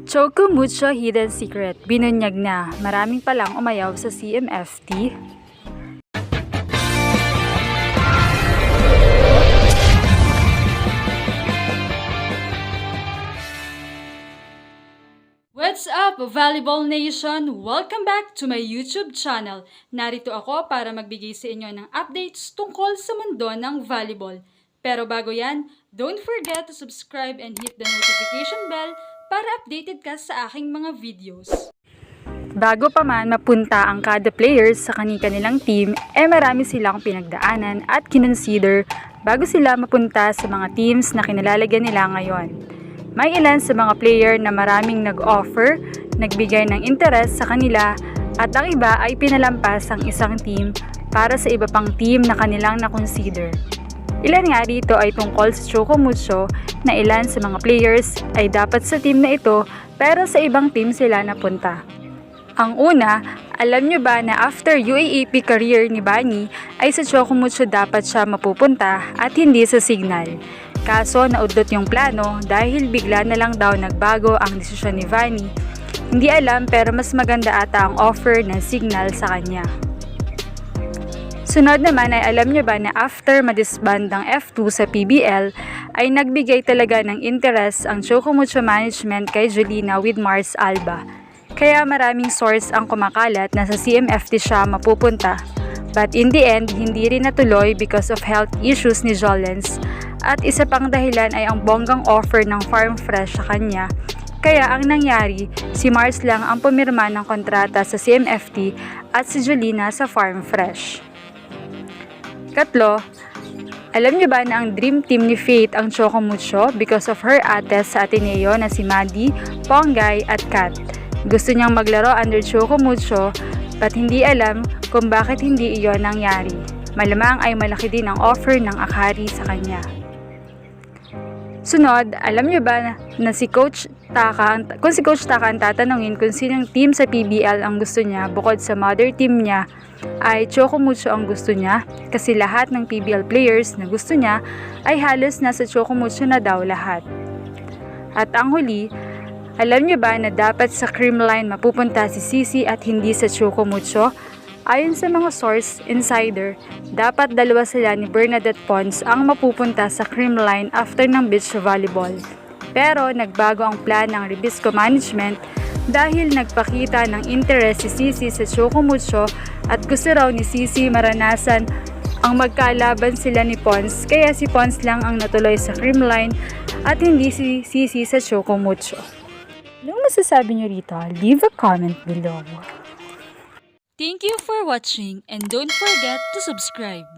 Choco Mucho Hidden Secret, binunyag na, maraming palang umayaw sa CMFT. What's up, Volleyball Nation? Welcome back to my YouTube channel. Narito ako para magbigay sa inyo ng updates tungkol sa mundo ng volleyball. Pero bago yan, don't forget to subscribe and hit the notification bell para updated ka sa aking mga videos. Bago pa man mapunta ang kada players sa kanilang team, marami silang pinagdaanan at kinonsider bago sila mapunta sa mga teams na kinalalagyan nila ngayon. May ilan sa mga player na maraming nag-offer, nagbigay ng interes sa kanila at ang iba ay pinalampas ang isang team para sa iba pang team na kanilang na-consider. Ilan nga dito ay tungkol sa Choco Mucho na ilan sa mga players ay dapat sa team na ito pero sa ibang team sila napunta. Ang una, alam nyo ba na after UAAP career ni Bunny ay sa Choco Mucho dapat siya mapupunta at hindi sa Signal. Kaso naudlot yung plano dahil bigla na lang daw nagbago ang desisyon ni Bunny. Hindi alam pero mas maganda ata ang offer ng Signal sa kanya. Sunod naman ay alam nyo ba na after madisband ang F2 sa PBL ay nagbigay talaga ng interest ang Choco Mucho management kay Julina with Mars Alba. Kaya maraming source ang kumakalat na sa CMFT siya mapupunta. But in the end, hindi rin natuloy because of health issues ni Jolens. At isa pang dahilan ay ang bonggang offer ng Farm Fresh sa kanya. Kaya ang nangyari, si Mars lang ang pumirma ng kontrata sa CMFT at si Julina sa Farm Fresh. Katlo, alam niyo ba na ang dream team ni Faith ang Choco Mucho because of her ate sa Ateneo na si Maddie, Ponggay at Kat. Gusto niyang maglaro under Choco Mucho but hindi alam kung bakit hindi iyon nangyari. Malamang ay malaki din ang offer ng Akari sa kanya. Sunod, alam niyo ba na si Coach Taka, kung si Coach Taka ang tatanungin kung sinong team sa PBL ang gusto niya bukod sa mother team niya, ay Choco Mucho ang gusto niya kasi lahat ng PBL players na gusto niya ay halos nasa Choco Mucho na daw lahat. At ang huli, alam niyo ba na dapat sa Creamline mapupunta si Sisi at hindi sa Choco Mucho? Ayon sa mga source insider, dapat dalawa sila ni Bernadette Pons ang mapupunta sa Creamline after ng beach volleyball. Pero nagbago ang plan ng Ribisco Management dahil nagpakita ng interest si Sisi sa Choco Mucho at gusto raw ni Sisi maranasan ang magkalaban sila ni Pons, kaya si Pons lang ang natuloy sa Creamline at hindi si Sisi sa Choco Mucho. Anong masasabi niyo rito? Leave a comment below. Thank you for watching and don't forget to subscribe.